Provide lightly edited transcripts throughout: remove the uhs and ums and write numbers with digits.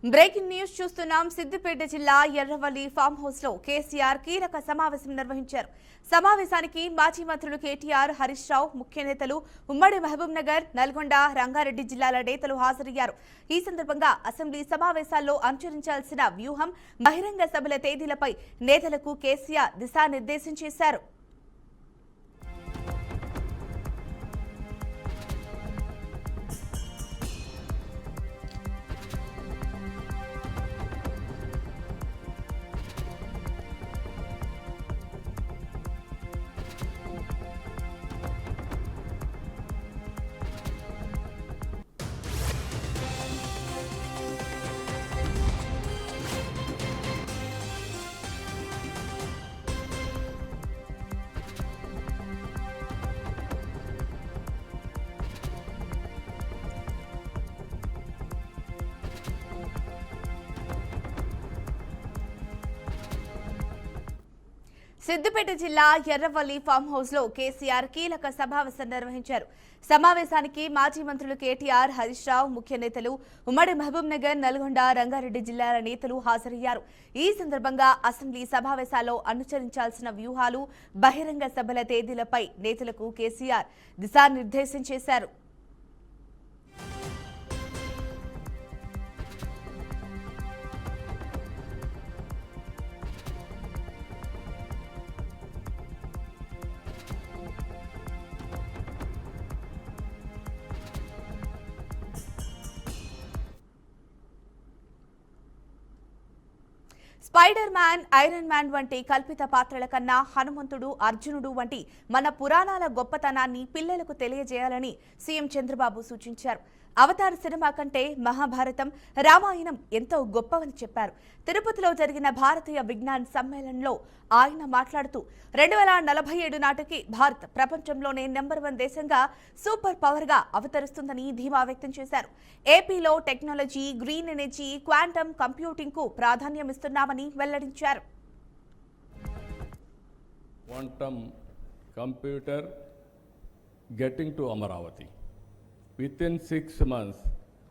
Breaking news చూస్తున్నాం. సిద్దిపేట జిల్లా Erravalli farm house లో కేసీఆర్ కీలక సమావేశం నిర్వహించారు. సమావేశానికి మాజీ మంత్రులు కేటీఆర్, హరీష్ రావు, ముఖ్య నేతలు, ఉమ్మడి మహబూబ్ నగర్, నల్గొండ, రంగారెడ్డి జిల్లాల నేతలు హాజరయ్యారు. ఈ సందర్భంగా అసెంబ్లీ సమావేశాల్లో అనుసరించాల్సిన వ్యూహం, బహిరంగ సభల తేదీలపై నేతలకు కేసీఆర్ దిశానిర్దేశం చేశారు. సిద్దిపేట జిల్లా ఎర్రవల్లి ఫామ్ హౌస్ లో కేసీఆర్ కీలక సమావేశం నిర్వహించారు. సమావేశానికి మాజీ మంత్రులు కేటీఆర్, హరీష్ రావు, ముఖ్య నేతలు, ఉమ్మడి మహబూబ్ నగర్, నల్గొండ, రంగారెడ్డి జిల్లాల నేతలు హాజరయ్యారు. ఈ సందర్భంగా అసెంబ్లీ సమావేశాల్లో అనుసరించాల్సిన వ్యూహాలు, బహిరంగ సభల తేదీలపై నేతలకు కేసీఆర్ దిశానిర్దేశం చేశారు. స్పైడర్ మ్యాన్, ఐరన్ మ్యాన్ వంటి కల్పిత పాత్రల కన్నా హనుమంతుడు, అర్జునుడు వంటి మన పురాణాల గొప్పతనాన్ని పిల్లలకు తెలియజేయాలని సీఎం చంద్రబాబు సూచించారు. అవతార్ సినిమా కంటే మహాభారతం, రామాయణం ఎంతో గొప్పవని చెప్పారు. తిరుపతిలో జరిగిన భారతీయ విజ్ఞాన్ సమ్మేళనంలో ఆయన మాట్లాడుతూ 2047 నాటికి భారత్ ప్రపంచంలోనే నెంబర్ 1 దేశంగా, సూపర్ పవర్ గా అవతరిస్తుందని ధీమా వ్యక్తం చేశారు. ఏపీలో technology, green energy, quantum computing కు ప్రాధాన్యమిస్తున్నామని వెల్లడించారు. Quantum computer getting to Amaravati. Within 6 months,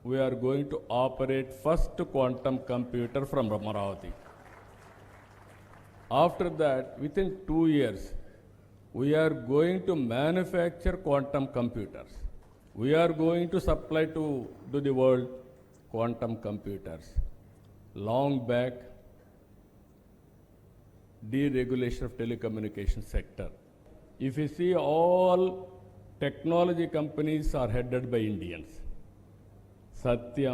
we are going to operate first quantum computer from Amaravati. After that, within 2 years, we are going to manufacture quantum computers. We are going to supply to the world quantum computers. Long back, deregulation of telecommunication sector. If you see, all technology companies are headed by Indians. Satya,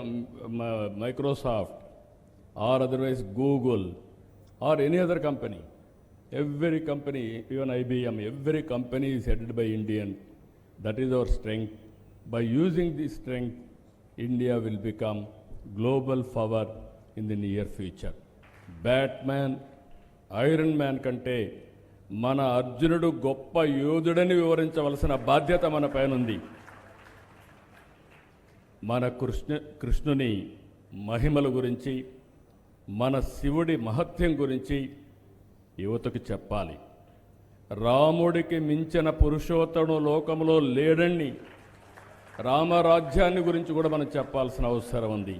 Microsoft, or otherwise Google, or any other company. Every company, even IBM, every company is headed by Indian. That is our strength. By using this strength, India will become global power in the near future. Batman, Iron Man కంటే మన అర్జునుడు గొప్ప యోధుడని వివరించవలసిన బాధ్యత మన పైన ఉంది. మన కృష్ణుని మహిమల గురించి, మన శివుడి మహత్యం గురించి యువతకు చెప్పాలి. రాముడికి మించిన పురుషోత్తముడు లోకంలో లేడని రామరాజ్యాన్ని గురించి కూడా మనం చెప్పాల్సిన అవసరం ఉంది.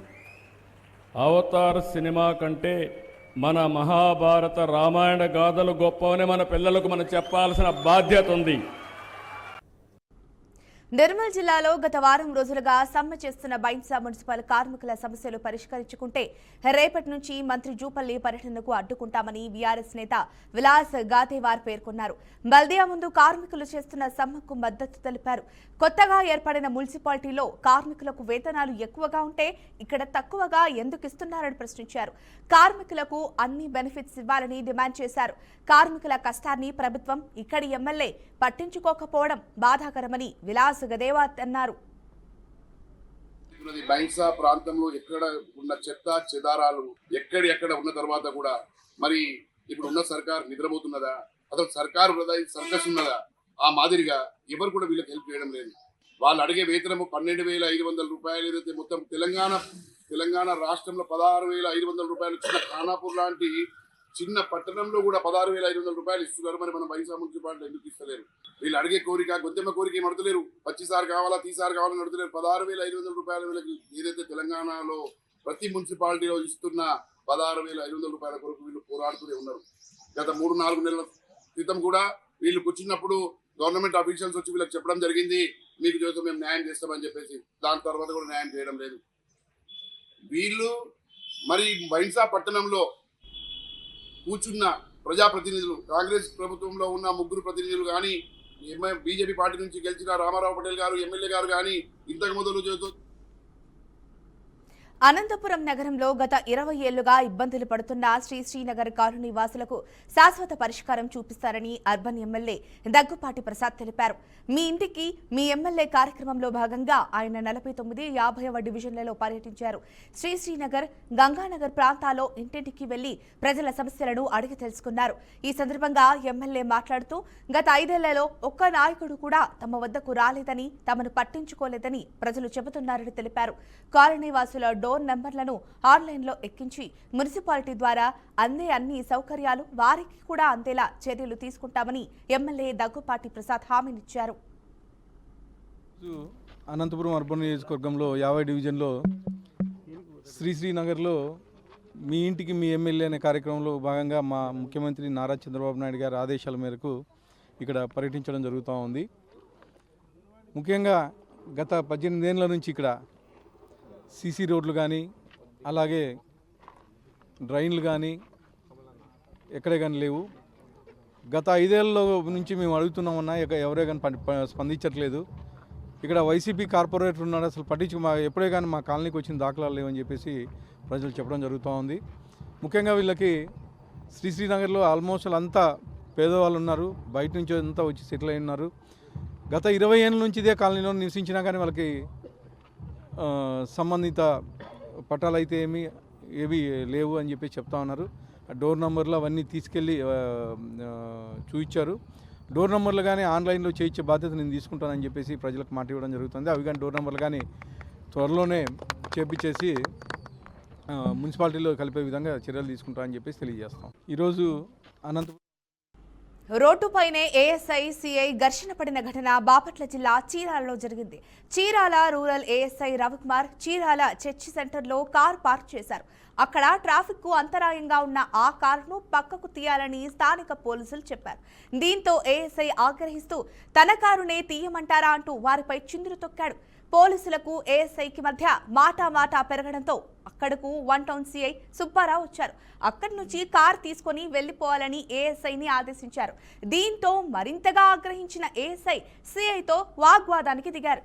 అవతార్ సినిమా కంటే మన మహాభారత, రామాయణ గాథలు గొప్పవని మన పిల్లలకు మనం చెప్పాల్సిన బాధ్యత ఉంది. నిర్మల్ జిల్లాలో గత వారం రోజులుగా సమ్మె చేస్తున్న బైంసా మున్సిపల్ కార్మికుల సమస్యలు పరిష్కరించుకుంటే రేపటి నుంచి మంత్రి జూపల్లి పర్యటనకు అడ్డుకుంటామని వీఆర్ఎస్ నేత విలాస్ గాతేవార్ పేర్కొన్నారు. బల్దియా ముందు కార్మికులు చేస్తున్న సమ్మెకు మద్దతు తెలిపారు. కొత్తగా ఏర్పడిన మున్సిపాలిటీలో కార్మికులకు వేతనాలు ఎక్కువగా ఉంటే ఇక్కడ తక్కువగా ఎందుకు ఇస్తున్నారని ప్రశ్నించారు. కార్మికులకు అన్ని బెనిఫిట్స్ ఇవ్వాలని డిమాండ్ చేశారు. కార్మికుల కష్టాన్ని ప్రభుత్వం, ఇక్కడి ఎమ్మెల్యే పట్టించుకోకపోవడం బాధాకరమని విలాస్ గదేవాత్ అన్నారు. బైంసా ప్రాంతంలో ఎక్కడ ఉన్న చెత్త చెదారాలు ఎక్కడ ఉన్న తర్వాత కూడా మరి ఇప్పుడు ఉన్న సర్కార్ నిద్రపోతున్నదా, అసలు సర్కారు సర్కస్ ఉన్నదా? ఆ మాదిరిగా ఎవరు కూడా వీళ్ళకి హెల్ప్ చేయడం లేదు. వాళ్ళు అడిగే వేతనము 12,500 రూపాయలు. ఏదైతే మొత్తం తెలంగాణ రాష్ట్రంలో 16,500 రూపాయలు, చిన్న ఖానాపూర్ లాంటి చిన్న పట్టణంలో కూడా 16,500 రూపాయలు ఇస్తున్నారు. మరి మన బైంసా మున్సిపాలిటీ ఎందుకు ఇస్తలేరు? వీళ్ళు అడిగే కోరిక, గొంతెమ్మ కోరిక ఏం అడతలేరు. 25 కావాలా, 30 కావాలని అడతలేరు. 16,500 రూపాయలు వీళ్ళకి ఏదైతే తెలంగాణలో ప్రతి మున్సిపాలిటీలో ఇస్తున్న 16,500 రూపాయల కొరకు వీళ్ళు పోరాడుతూనే ఉన్నారు. గత 3-4 నెలల క్రితం కూడా వీళ్ళు కూర్చున్నప్పుడు గవర్నమెంట్ అఫీషియల్స్ వచ్చి వీళ్ళకి చెప్పడం జరిగింది, మీకు చేస్తే మేము న్యాయం చేస్తామని చెప్పేసి. దాని తర్వాత కూడా న్యాయం చేయడం లేదు. వీళ్ళు మరి బైంసా పట్టణంలో కూర్చున్న ప్రజాప్రతినిధులు, కాంగ్రెస్ ప్రభుత్వంలో ఉన్న 3 ప్రతినిధులు కానీ, బీజేపీ పార్టీ నుంచి గెలిచిన రామారావు పటేల్ గారు ఎమ్మెల్యే గారు కానీ ఇంతకు మొదలు అనంతపురం నగరంలో గత 20 ఏళ్లుగా ఇబ్బందులు పడుతున్న శ్రీనగర్ కాలనీ వాసులకు శాశ్వత పరిష్కారం చూపిస్తారని అర్బన్ ఎమ్మెల్యే దగ్గుపాటి ప్రసాద్ తెలిపారు. మీ ఇంటికి మీ ఎమ్మెల్యే కార్యక్రమంలో భాగంగా ఆయన 49, 50వ డివిజన్లలో పర్యటించారు. శ్రీనగర్, గంగానగర్ ప్రాంతాల్లో ఇంటింటికి వెళ్లి ప్రజల సమస్యలను అడిగి తెలుసుకున్నారు. ఈ సందర్భంగా ఎమ్మెల్యే మాట్లాడుతూ గత 5 ఏళ్లలో ఒక్క నాయకుడు కూడా తమ వద్దకు రాలేదని, తమను పట్టించుకోలేదని ప్రజలు చెబుతున్నారని తెలిపారు. కాలనీ వాసుల డోర్ నంబర్లను ఆన్లైన్లో ఎక్కించి మున్సిపాలిటీ ద్వారా అందే అన్ని సౌకర్యాలు వారికి కూడా అందేలా చర్యలు తీసుకుంటామని ఎమ్మెల్యే దగ్గుపాటి ప్రసాద్ హామీనిచ్చారు. అనంతపురం అర్బన్ నియోజకవర్గంలో 50 డివిజన్లో శ్రీనగర్లో మీ ఇంటికి మీ ఎమ్మెల్యే అనే కార్యక్రమంలో భాగంగా మా ముఖ్యమంత్రి నారా చంద్రబాబు నాయుడు గారి ఆదేశాల మేరకు ఇక్కడ పర్యటించడం జరుగుతూ ఉంది. ముఖ్యంగా గత 18 ఏళ్ల నుంచి ఇక్కడ సీసీ రోడ్లు కానీ, అలాగే డ్రైన్లు కానీ ఎక్కడే కానీ లేవు. గత 5 ఏళ్ళ నుంచి మేము అడుగుతున్నామన్నా ఎవరే కానీ స్పందించట్లేదు. ఇక్కడ వైసీపీ కార్పొరేటర్ ఉన్నాడు, అసలు ఎప్పుడే కానీ మా కాలనీకి వచ్చిన దాఖలాలు లేవని చెప్పేసి ప్రజలు చెప్పడం జరుగుతూ ఉంది. ముఖ్యంగా వీళ్ళకి శ్రీనగర్లో ఆల్మోస్ట్ అంతా పేదవాళ్ళు ఉన్నారు, బయట నుంచి అంతా వచ్చి సెటిల్ అయి ఉన్నారు. గత 20 ఏళ్ళ నుంచి ఇదే కాలనీలో నివసించినా కానీ వాళ్ళకి సంబంధిత పట్టాలు అయితే ఏవి లేవు అని చెప్పి చెప్తా ఉన్నారు. డోర్ నెంబర్లు అవన్నీ తీసుకెళ్ళి చూపించారు. డోర్ నెంబర్లు కానీ ఆన్లైన్లో చేయించే బాధ్యత నేను తీసుకుంటానని చెప్పేసి ప్రజలకు మాట ఇవ్వడం జరుగుతుంది. అవి కానీ డోర్ నెంబర్లు కానీ త్వరలోనే చేపించేసి మున్సిపాలిటీలో కలిపే విధంగా చర్యలు తీసుకుంటామని చెప్పేసి తెలియజేస్తాం. ఈరోజు అనంతపురం రోడ్డుపైనే ఏఎస్ఐ, సిఐ ఘర్షణ పడిన ఘటన బాపట్ల జిల్లా చీరాలలో జరిగింది. Chirala rural ASI Ravikumar Chirala church సెంటర్లో కార్ పార్క్ చేశారు. అక్కడ ట్రాఫిక్ కు అంతరాయంగా ఉన్న ఆ కారును పక్కకు తీయాలని స్థానిక పోలీసులు చెప్పారు. దీంతో ఏఎస్ఐ ఆగ్రహిస్తూ తన కారునే తీయమంటారా అంటూ వారిపై చిందులు తొక్కాడు. పోలీసులకు ఏఎస్ఐకి మధ్య మాటా పెరగడంతో అక్కడకు 1 టౌన్ సిఐ సుబ్బారావు వచ్చారు. అక్కడి నుంచి కార్ తీసుకుని వెళ్లిపోవాలని ఏఎస్ఐని ఆదేశించారు. దీంతో మరింతగా ఆగ్రహించిన ఏఎస్ఐ సిఐతో వాగ్వాదానికి దిగారు.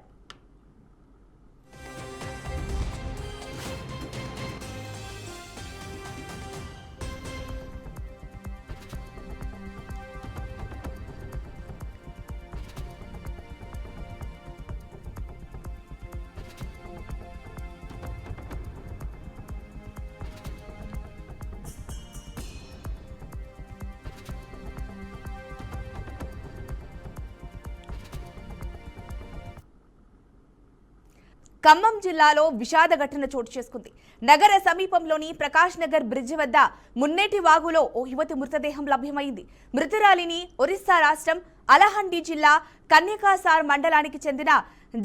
ఖమ్మం జిల్లాలో విషాద ఘటన చోటు చేసుకుంది. నగర సమీపంలోని ప్రకాష్ నగర్ బ్రిడ్జి వద్ద మున్నేటి వాగులో ఓ యువతి మృతదేహం లభ్యమైంది. మృతురాలిని ఒరిస్సా రాష్ట్రం అలహండి జిల్లా కన్యకాసార్ మండలానికి చెందిన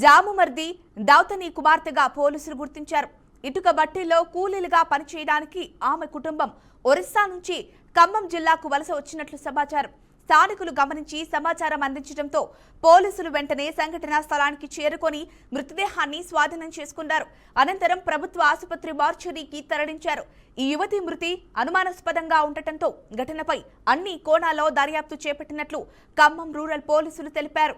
జాముమర్ది దౌతని కుమార్తెగా పోలీసులు గుర్తించారు. ఇటుక బట్టీల్లో కూలీలుగా పనిచేయడానికి ఆమె కుటుంబం ఒరిస్సా నుంచి ఖమ్మం జిల్లాకు వలస వచ్చినట్లు సమాచారం. స్థానికులు గమనించి సమాచారం అందించడంతో పోలీసులు వెంటనే సంఘటనా స్థలానికి చేరుకొని మృతదేహాన్ని స్వాధీనం చేసుకున్నారు. అనంతరం ప్రభుత్వ ఆసుపత్రి మార్చురీకి తరలించారు. ఈ యువతి మృతి అనుమానాస్పదంగా ఉండటంతో ఘటనపై అన్ని కోణాల్లో దర్యాప్తు చేపట్టినట్లు ఖమ్మం రూరల్ పోలీసులు తెలిపారు.